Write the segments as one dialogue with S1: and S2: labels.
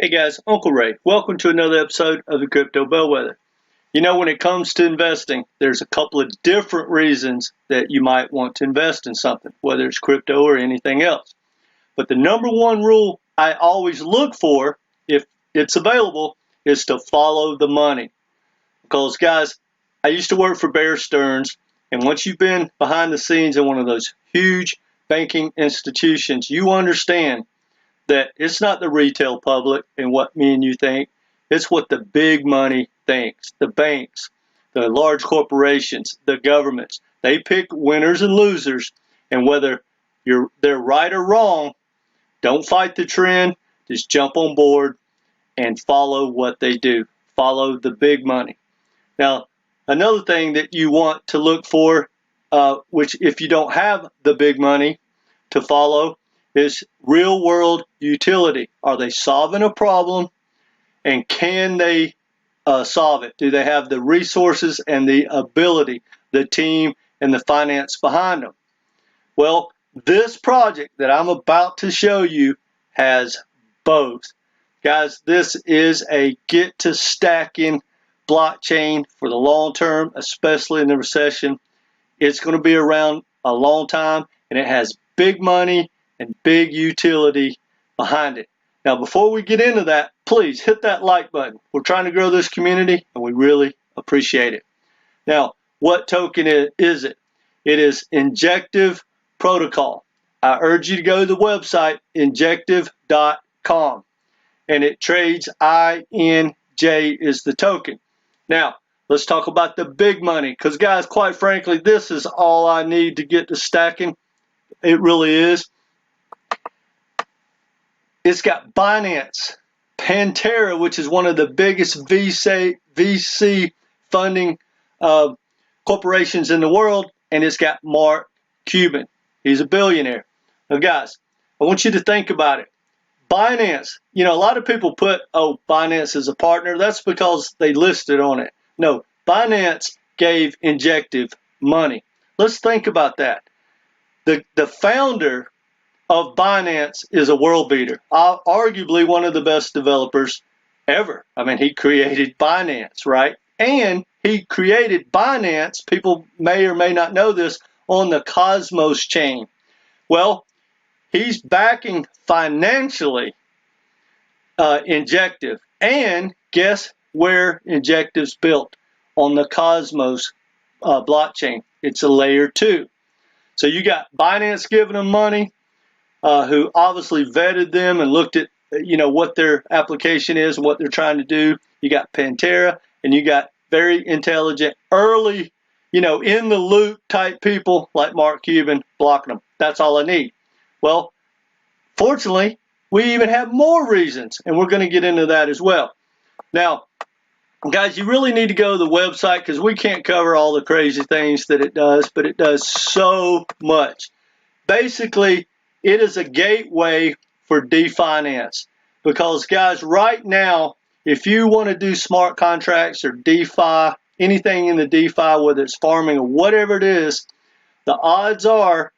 S1: Hey guys, Uncle Ray. Welcome to another episode of the Crypto Bellwether. You know, when it comes to investing, there's a couple of different reasons that you might want to invest in something, whether it's crypto or anything else. But the number one rule I always look for, if it's available, is to follow the money. Because guys, I used to work for Bear Stearns, and once you've been behind the scenes in one of those huge banking institutions, you understand that it's not the retail public and what me and you think. It's what the big money thinks. The banks, the large corporations, the governments. They pick winners and losers, and whether they're right or wrong, don't fight the trend. Just jump on board and follow what they do. Follow the big money. Now, another thing that you want to look for, which if you don't have the big money to follow, is real world utility. Are they solving a problem, and can they solve it? Do they have the resources and the ability, the team and the finance behind them? Well, this project that I'm about to show you has both. Guys, this is a get to stacking blockchain for the long term, especially in the recession. It's going to be around a long time, and it has big money and big utility behind it. Now, before we get into that, please hit that like button. We're trying to grow this community, and we really appreciate it. Now, what token is it? It is Injective Protocol. I urge you to go to the website, injective.com, and it trades INJ is the token. Now, let's talk about the big money, because, guys, quite frankly, this is all I need to get to stacking. It really is. It's got Binance, Pantera, which is one of the biggest VC funding corporations in the world, and it's got Mark Cuban. He's a billionaire. Now, guys, I want you to think about it. Binance, you know, a lot of people put, oh, Binance is a partner. That's because they listed on it. No, Binance gave Injective money. Let's think about that. The founder of Binance is a world beater, arguably one of the best developers ever. I mean, he created Binance, right? And he created Binance, people may or may not know this, on the Cosmos chain. Well, he's backing financially Injective. And guess where Injective's built? On the Cosmos blockchain. It's a layer 2. So you got Binance giving them money, who obviously vetted them and looked at, you know, what their application is and what they're trying to do. You got Pantera, and you got very intelligent, early, you know, in the loop type people like Mark Cuban blocking them. That's all I need. Well, fortunately, we even have more reasons, and we're going to get into that as well. Now, guys, you really need to go to the website, because we can't cover all the crazy things that it does, but it does so much. Basically, it is a gateway for DeFi, because, guys, right now, if you want to do smart contracts or DeFi, anything in the DeFi, whether it's farming or whatever it is, the odds are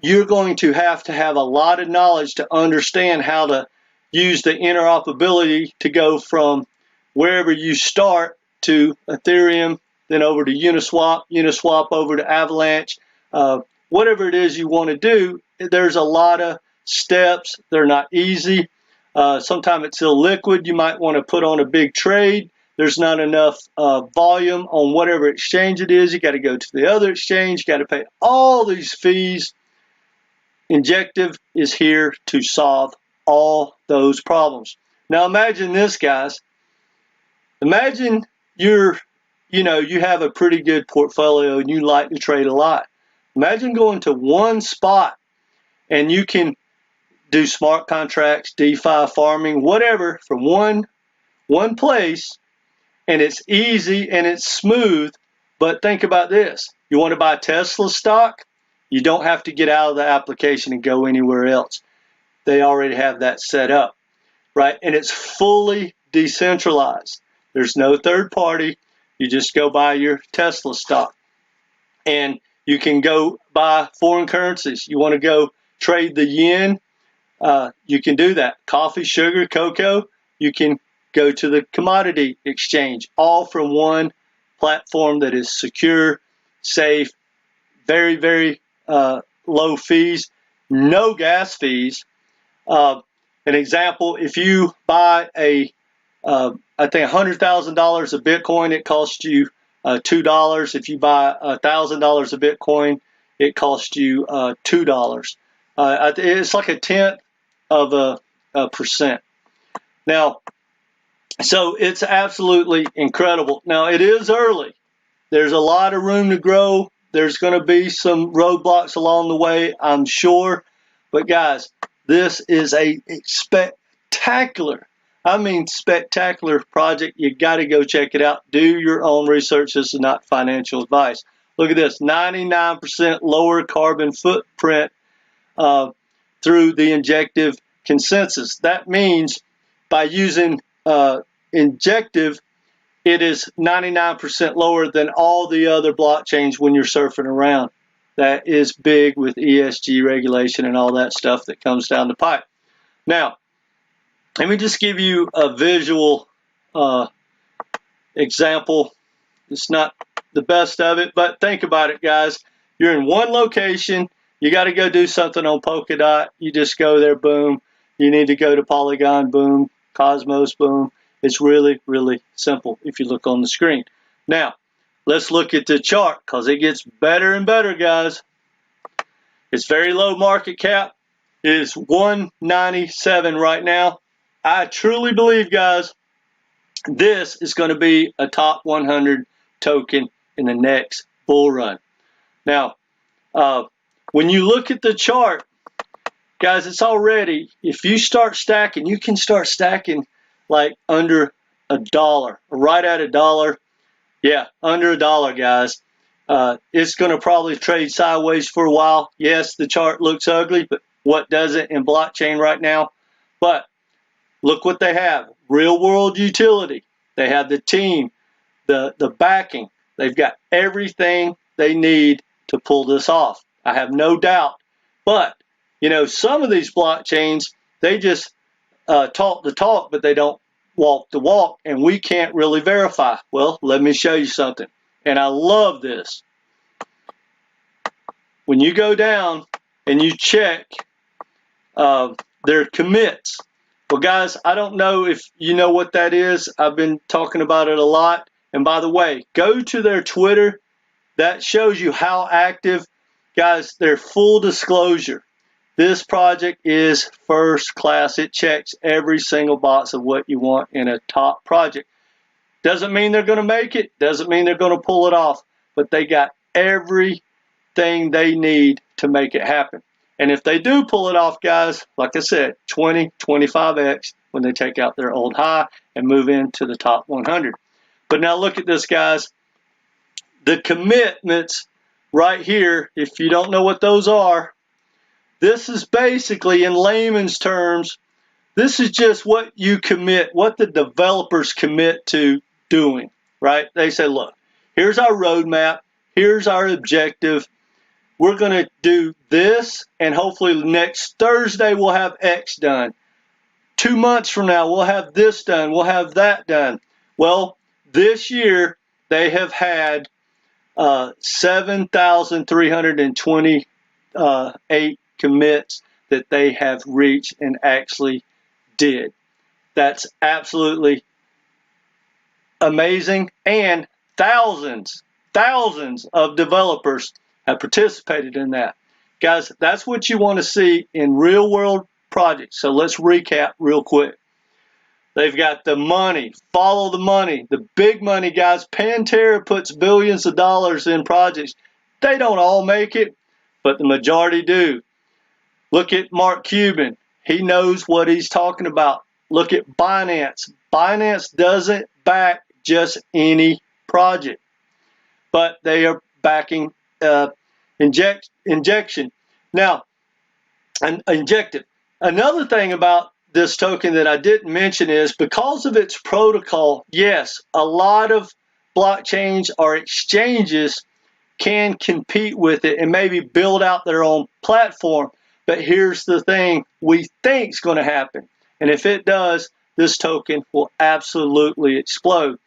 S1: you're going to have a lot of knowledge to understand how to use the interoperability to go from wherever you start to Ethereum, then over to Uniswap over to Avalanche, whatever it is you want to do. There's a lot of steps. They're not easy. Sometimes it's illiquid. You might want to put on a big trade. There's not enough volume on whatever exchange it is. You got to go to the other exchange. You got to pay all these fees. Injective is here to solve all those problems. Now imagine this, guys. Imagine you have a pretty good portfolio and you like to trade a lot. Imagine going to one spot and you can do smart contracts, DeFi, farming, whatever, from one place, and it's easy and it's smooth. But think about this. You want to buy Tesla stock? You don't have to get out of the application and go anywhere else. They already have that set up, right? And it's fully decentralized. There's no third party. You just go buy your Tesla stock. And you can go buy foreign currencies. You want to go trade the yen you can do that. Coffee, sugar, cocoa, you can go to the commodity exchange, all from one platform that is secure, safe, very, very low fees, no gas fees. An example, if you buy I think $100,000 of Bitcoin, it costs you $2. If you buy $1,000 of Bitcoin, it costs you $2. It's like a tenth of a percent. Now, so it's absolutely incredible. Now, it is early. There's a lot of room to grow. There's going to be some roadblocks along the way, I'm sure. But guys, this is a spectacular, I mean spectacular project. You got to go check it out. Do your own research. This is not financial advice. Look at this, 99% lower carbon footprint through the Injective consensus. That means by using Injective, it is 99% lower than all the other blockchains when you're surfing around. That is big with ESG regulation and all that stuff that comes down the pipe. Now, let me just give you a visual example. It's not the best of it, but think about it, guys. You're in one location. You got to go do something on Polkadot. You just go there, boom. You need to go to Polygon, boom. Cosmos, boom. It's really, really simple if you look on the screen. Now, let's look at the chart because it gets better and better, guys. It's very low market cap. It is 197 right now. I truly believe, guys, this is going to be a top 100 token in the next bull run. Now, when you look at the chart, guys, it's already, if you start stacking, you can start stacking like under $1, right at $1. Yeah, under $1, guys. It's going to probably trade sideways for a while. Yes, the chart looks ugly, but what doesn't in blockchain right now? But look what they have. Real world utility. They have the team, the backing. They've got everything they need to pull this off. I have no doubt. But, you know, some of these blockchains, they just talk the talk, but they don't walk the walk, and we can't really verify. Well, let me show you something. And I love this. When you go down and you check their commits. Well, guys, I don't know if you know what that is. I've been talking about it a lot. And by the way, go to their Twitter. That shows you how active. Guys, their full disclosure. This project is first class. It checks every single box of what you want in a top project. Doesn't mean they're going to make it. Doesn't mean they're going to pull it off. But they got everything they need to make it happen. And if they do pull it off, guys, like I said, 20, 25x when they take out their old high and move into the top 100. But now look at this, guys. The commitments right here, if you don't know what those are, this is basically, in layman's terms, this is just what you commit, what the developers commit to doing, right? They say, look, here's our roadmap, here's our objective. We're going to do this, and hopefully next Thursday we'll have X done. 2 months from now, we'll have this done. We'll have that done. Well, this year they have had 7,328 commits that they have reached and actually did. That's absolutely amazing. And thousands of developers have participated in that. Guys, that's what you want to see in real world projects. So let's recap real quick. They've got the money, follow the money, the big money, guys. Pantera puts billions of dollars in projects. They don't all make it, but the majority do. Look at Mark Cuban. He knows what he's talking about. Look at Binance. Binance doesn't back just any project, but they are backing injection. Now, Injective. Another thing about this token that I didn't mention is because of its protocol, yes, a lot of blockchains or exchanges can compete with it and maybe build out their own platform. But here's the thing we think is going to happen. And if it does, this token will absolutely explode.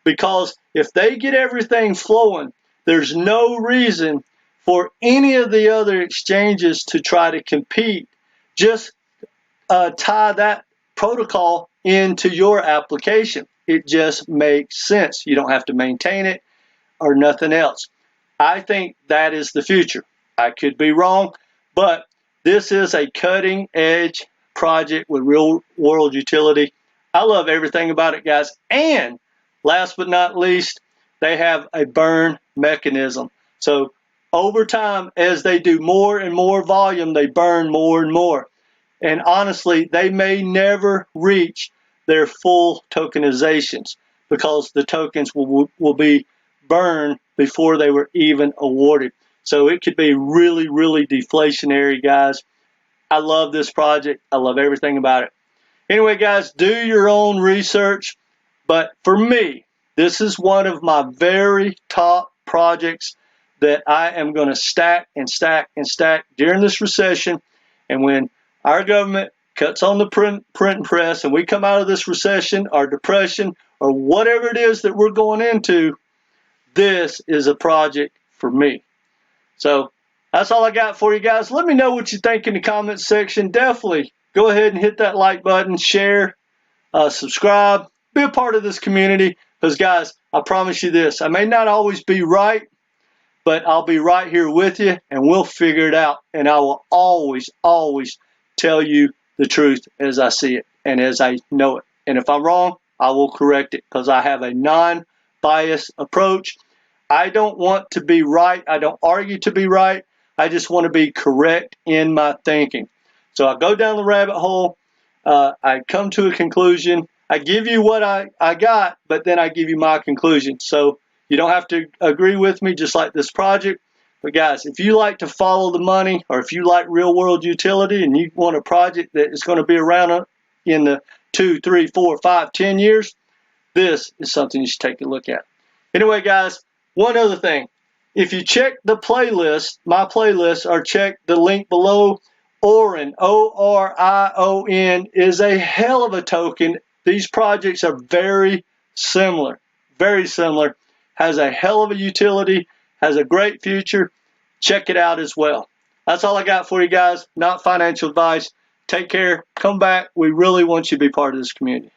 S1: Because if they get everything flowing, there's no reason for any of the other exchanges to try to compete. Just tie that protocol into your application. It just makes sense. You don't have to maintain it or nothing else. I think that is the future. I could be wrong, but this is a cutting edge project with real world utility. I love everything about it, guys. And last but not least, they have a burn mechanism. So over time, as they do more and more volume, they burn more and more. And honestly, they may never reach their full tokenizations because the tokens will be burned before they were even awarded. So it could be really, really deflationary, guys. I love this project. I love everything about it. Anyway, guys, do your own research. But for me, this is one of my very top projects that I am going to stack and stack and stack during this recession. And when our government cuts on the print press and we come out of this recession or depression or whatever it is that we're going into, this is a project for me. So that's all I got for you guys. Let me know what you think in the comments section. Definitely go ahead and hit that like button, share, subscribe, be a part of this community. Because, guys, I promise you this, I may not always be right, but I'll be right here with you, and we'll figure it out. And I will always, always tell you the truth as I see it and as I know it. And if I'm wrong, I will correct it because I have a non-biased approach. I don't want to be right. I don't argue to be right. I just want to be correct in my thinking. So I go down the rabbit hole. I come to a conclusion. I give you what I got, but then I give you my conclusion. So you don't have to agree with me, just like this project. But guys, if you like to follow the money, or if you like real world utility and you want a project that is going to be around in the 2, 3, 4, 5, 10 years, this is something you should take a look at. Anyway, guys, one other thing. If you check the playlist, my playlist, or check the link below, Orion, O-R-I-O-N, is a hell of a token. These projects are very similar, has a hell of a utility, has a great future. Check it out as well. That's all I got for you guys, not financial advice. Take care, come back. We really want you to be part of this community.